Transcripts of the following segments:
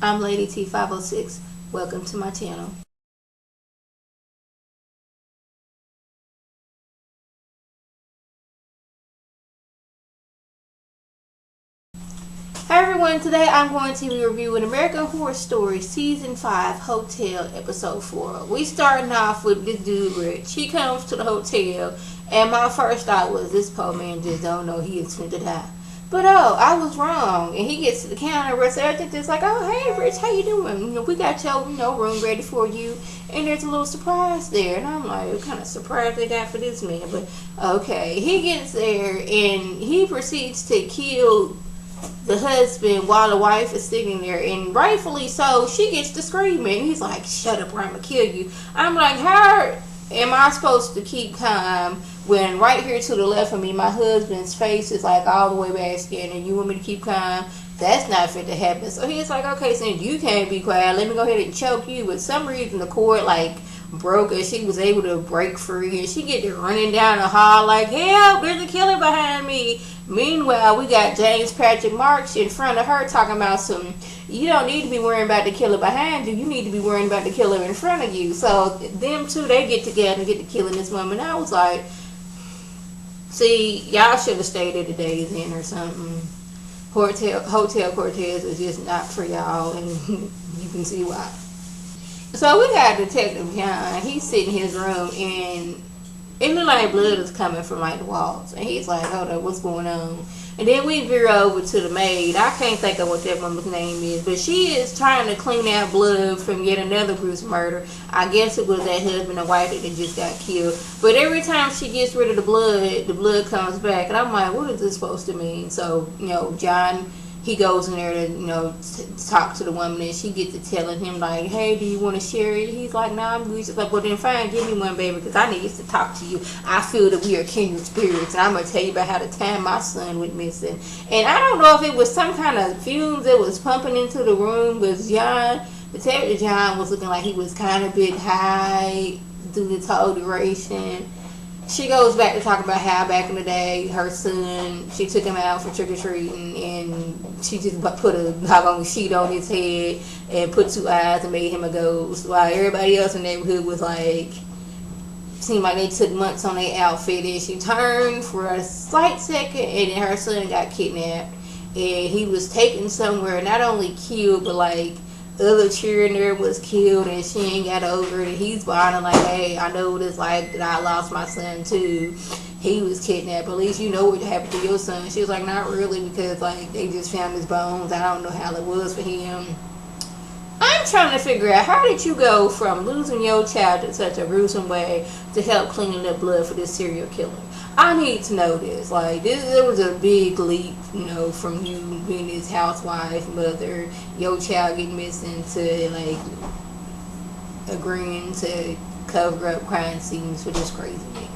I'm Lady T506. Welcome to my channel. Hi everyone, today I'm going to be reviewing American Horror Story Season 5 Hotel Episode 4. We starting off with this dude Rich. He comes to the hotel and my first thought was this poor man just don't know he is going to die. But oh, I was wrong. And he gets to the counter, receptionist is like, oh hey Rich, how you doing? We got your room ready for you, and there's a little surprise there. And I'm like, what kind of surprise they got for this man? But okay, he gets there and he proceeds to kill the husband while the wife is sitting there, and rightfully so. She gets to screaming. He's like, shut up or I'm gonna kill you. I'm like, how am I supposed to keep calm when right here to the left of me my husband's face is like all the way back skin, and you want me to keep calm? That's not fit to happen. So he's like, okay, since you can't be quiet, let me go ahead and choke you. But some reason the cord broke and she was able to break free, and she get to running down the hall like, help, there's a killer behind me. Meanwhile, we got James Patrick Marks in front of her talking about some, you don't need to be worrying about the killer behind you, you need to be worrying about the killer in front of you. So them two, they get together and get to killing this woman. I was like, see, y'all should have stayed at the Days Inn or something. Hotel Cortez is just not for y'all, and you can see why. So we got Detective John. He's sitting in his room, and it looked like blood is coming from the walls. And he's like, hold up, what's going on? And then we veer over to the maid. I can't think of what that woman's name is, but she is trying to clean out blood from yet another Bruce murder. I guess it was that husband and wife that just got killed. But every time she gets rid of the blood comes back. And I'm like, what is this supposed to mean? So, John, he goes in there to, talk to the woman, and she gets to telling him, like, hey, do you want to share it? He's like, nah, I'm good. She's like, well, then fine, give me one, baby, because I need to talk to you. I feel that we are kindred spirits, and I'm going to tell you about how the time my son went missing. And I don't know if it was some kind of fumes that was pumping into the room, because Detective John was looking like he was kind of a bit high through this whole duration. She goes back to talk about how back in the day, her son, she took him out for trick-or-treating, and she just put a doggone sheet on his head and put two eyes and made him a ghost, while everybody else in the neighborhood was like, seemed like they took months on their outfit. And she turned for a slight second, and then her son got kidnapped, and he was taken somewhere, not only killed, but other children there was killed, and she ain't got over it. And he's bonding like, hey, I know what it's like that I lost my son too. He was kidnapped. At least you know what happened to your son. She was like, not really, because they just found his bones. I don't know how it was for him. I'm trying to figure out, how did you go from losing your child in such a gruesome way to help cleaning up blood for this serial killer? I need to know this. There was a big leap, from you being this housewife, mother, your child getting missing, to agreeing to cover up crime scenes for this crazy man.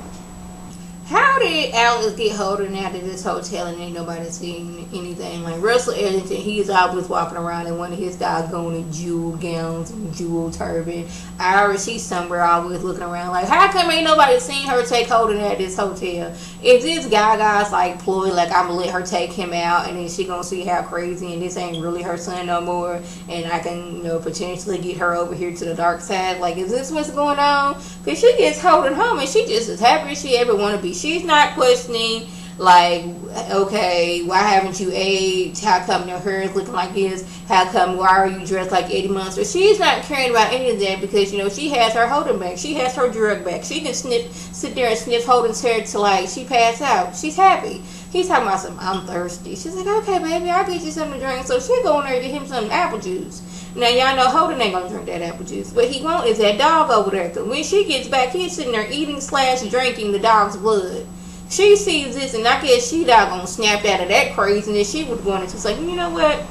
How did Alex get Holden out of this hotel and ain't nobody seeing anything? Russell Ellington, he's always walking around in one of his doggone jewel gowns and jewel turban. Iris, she's somewhere always looking around how come ain't nobody seen her take Holden out of this hotel? If this Gaga's ploy, I'm gonna let her take him out, and then she gonna see how crazy, and this ain't really her son no more, and I can, potentially get her over here to the dark side. Is this what's going on? Because she gets Holden home, and she just as happy as she ever want to be. She's not questioning, okay, why haven't you aged? How come your hair is looking like this? How come, why are you dressed like Eddie Munster? She's not caring about any of that, because, she has her Holden back. She has her drug back. She can sit there and sniff Holden's hair till, she pass out. She's happy. He's talking about something, I'm thirsty. She's like, okay, baby, I'll get you something to drink. So she go in there and get him some apple juice. Now, y'all know Holden ain't going to drink that apple juice. What he want is that dog over there. Because when she gets back, he's sitting there eating/drinking the dog's blood. She sees this, and I guess she doggone snapped out of that craziness. She was going to say, you know what?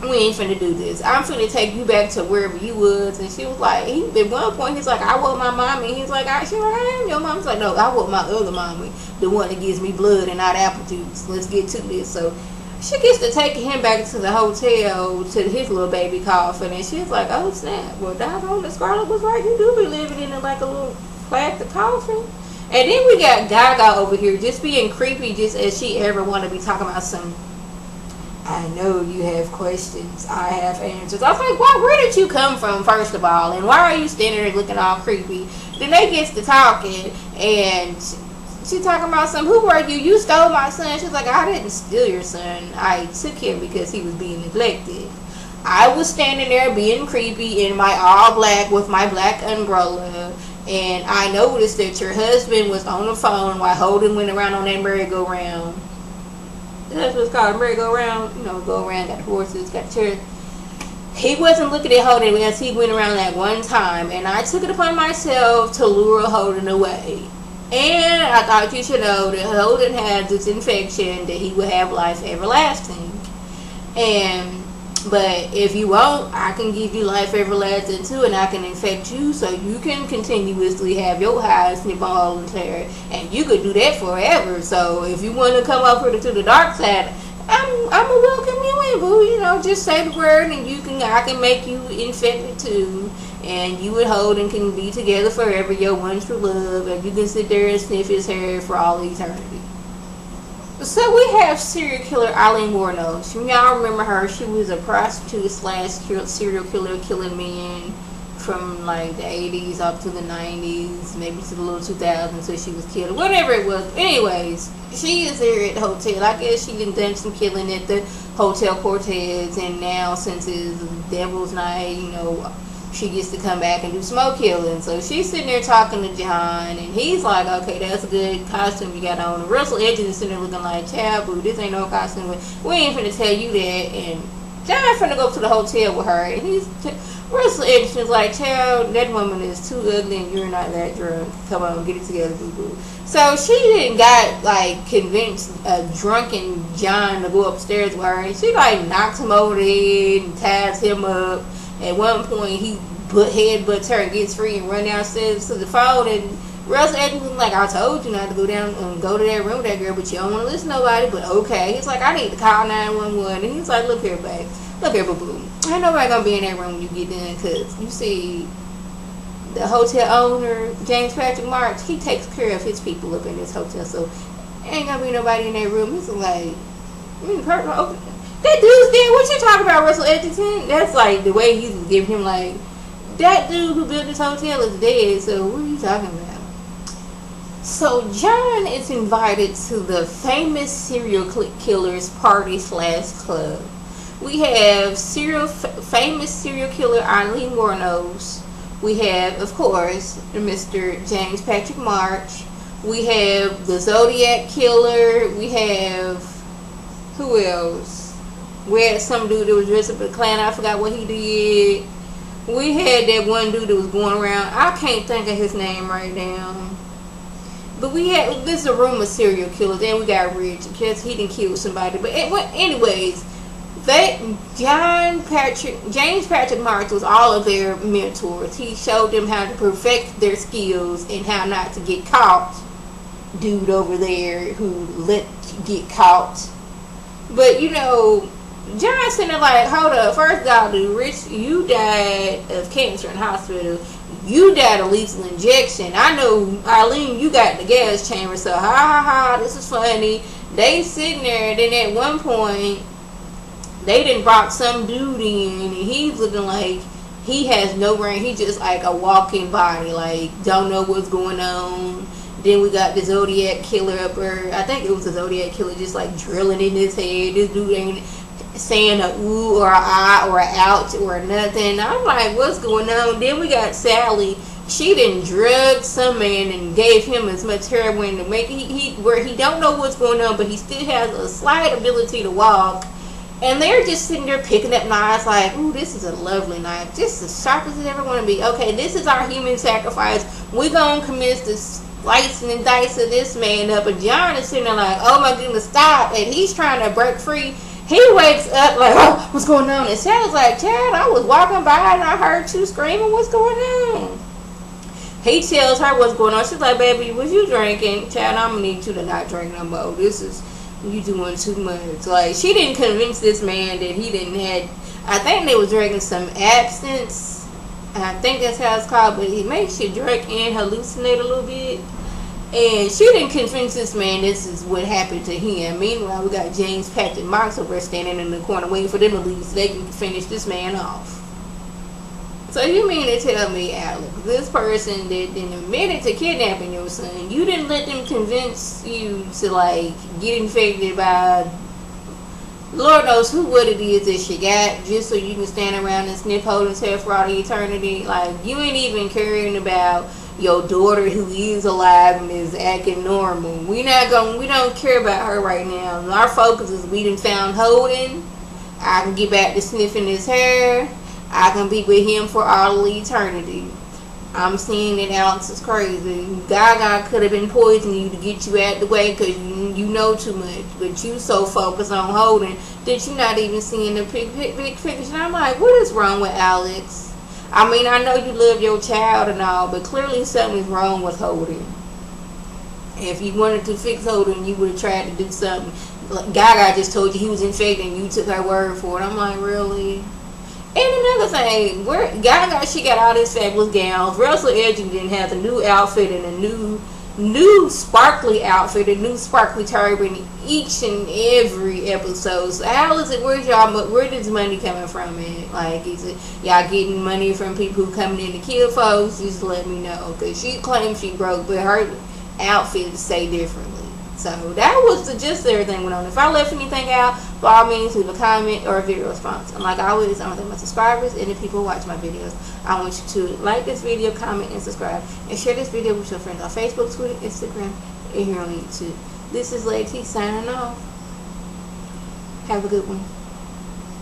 We ain't finna do this. I'm finna take you back to wherever you was. And she was like, at one point, he's like, I want my mommy. He's like, I am your mom. He's like, no, I want my other mommy. The one that gives me blood and not apple juice. Let's get to this. So she gets to take him back to the hotel, to his little baby coffin, and she's like, oh snap, well doggone, Scarlett was right, you do be living in a little plastic coffin. And then we got Gaga over here just being creepy, just as she ever want to be talking about some I know you have questions. I have answers. I was like, "Why? Where did you come from, first of all? And why are you standing there looking all creepy?" Then they gets to talking, and she talking about some. Who were you? You stole my son. She's like, "I didn't steal your son. I took him because he was being neglected. I was standing there being creepy in my all black with my black umbrella, and I noticed that your husband was on the phone while Holden went around on that merry-go-round." That's what's called a merry-go-round. You know, go around, got horses, got chairs. He wasn't looking at Holden as he went around that one time, and I took it upon myself to lure Holden away. And I thought you should know that Holden has this infection that he would have life everlasting. But if you won't, I can give you life everlasting too, and I can infect you so you can continuously have your highs snip on Holden's hair, and you could do that forever. So if you want to come over to the dark side, I'm gonna welcome you in, boo. You know, just say the word, and I can make you infected too, and you and Holden can be together forever, your one true love, and you can sit there and sniff his hair for all eternity. So we have serial killer Eileen Wuornos. Y'all remember her? She was a prostitute slash serial killer, killing men from like the 80s up to the 90s, maybe to the little 2000s until she was killed, whatever it was. Anyways, she is there at the hotel. I guess she done some killing at the Hotel Cortez, and now since it's Devil's Night, you know, she gets to come back and do smoke killing. So she's sitting there talking to John, and he's like, "Okay, that's a good costume you got on." And Russell Edges is sitting there looking like, "Child, boo, this ain't no costume. We ain't finna tell you that." And John finna go to the hotel with her, and Russell Edges is like, "Child, that woman is too ugly, and you're not that drunk. Come on, get it together, boo boo." So she didn't got like convinced a drunken John to go upstairs with her, and she like knocks him over the head and ties him up. At one point, he headbutts her and gets free and run downstairs to the phone. And Russell Edges was like, "I told you not to go down and go to that room with that girl, but you don't want to listen to nobody. But okay." He's like, "I need to call 911. And he's like, "Look here, babe. Look here, boo boo. Ain't nobody gonna be in that room when you get done, because you see, the hotel owner, James Patrick Marks, he takes care of his people up in this hotel, so ain't gonna be nobody in that room." He's like, "That dude's dead. What you talking about, Russell Edgerton?" That's like the way he's giving him like, "That dude who built this hotel is dead, so what are you talking about?" So John is invited to the famous serial killers party / club. We have famous serial killer Eileen Wuornos. We have, of course, Mr. James Patrick March. We have the Zodiac Killer. We have, who else? We had some dude that was dressed up as a clown. I forgot what he did. We had that one dude that was going around. I can't think of his name right now. But this is a room of serial killers. Then we got Rich, because he didn't kill somebody. But anyways, James Patrick Marks was all of their mentors. He showed them how to perfect their skills and how not to get caught. Dude over there who let you get caught. But you know, John sitting there like, "Hold up, first of all, dude, Rich, you died of cancer in hospital. You died of lethal injection. I know, Eileen, you got the gas chamber, so ha ha ha, this is funny." They sitting there, and then at one point, they done brought some dude in, and he's looking like he has no brain. He just like a walking body, like don't know what's going on. Then we got the Zodiac Killer up there. I think it was the Zodiac Killer just like drilling in his head. This dude ain't saying a ooh or a ah or a ouch or nothing. I'm like, what's going on? Then we got Sally. She done drugged some man and gave him as much heroin to make where he don't know what's going on, but he still has a slight ability to walk. And they're just sitting there picking up knives like, "Ooh, this is a lovely knife. This is as sharp as it ever want to be. Okay, this is our human sacrifice. We're going to commence this slicing and dicing this man up." And John is sitting there like, "Oh my goodness, stop." And he's trying to break free. He wakes up like, "Oh, what's going on?" And Sally's like, "Chad, I was walking by and I heard you screaming. What's going on?" He tells her what's going on. She's like, "Baby, was you drinking?" "Chad, I'm going to need you to not drink no more. You doing too much." Like, she didn't convince this man that he didn't have, I think they was drinking some absinthe. I think that's how it's called, but it makes you drink and hallucinate a little bit. And she didn't convince this man this is what happened to him. Meanwhile, we got James Patrick Marks over there standing in the corner waiting for them to leave so they can finish this man off. So you mean to tell me, Alex, this person that then admitted to kidnapping your son, you didn't let them convince you to like get infected by Lord knows who what it is that she got, just so you can stand around and sniff Holden's hair for all the eternity? Like, you ain't even caring about your daughter who is alive and is acting normal. We don't care about her right now. Our focus is we done found Holden. I can get back to sniffing his hair. I can be with him for all eternity. I'm seeing that Alex is crazy. Gaga could have been poisoning you to get you out the way because you know too much. But you so focused on Holden that you're not even seeing the big picture. And I'm like, what is wrong with Alex? I mean, I know you love your child and all, but clearly something is wrong with Holden. If you wanted to fix Holden, you would have tried to do something. Like Gaga just told you he was infected and you took her word for it. I'm like, really? And another thing, Gaga, she got all these fabulous gowns. Russell Edgington has a new outfit and a new sparkly outfit, a new sparkly turban each and every episode. So how is it? Where does money coming from? Man? Like, is it y'all getting money from people who coming in to kill folks? Just let me know, because she claims she broke, but her outfits say differently. So that was the gist of everything went on. If I left anything out, by all means leave a comment or a video response. And like always, I want to thank my subscribers and the people who watch my videos. I want you to like this video, comment, and subscribe, and share this video with your friends on Facebook, Twitter, Instagram, and here on YouTube. This is Lady T signing off. Have a good one.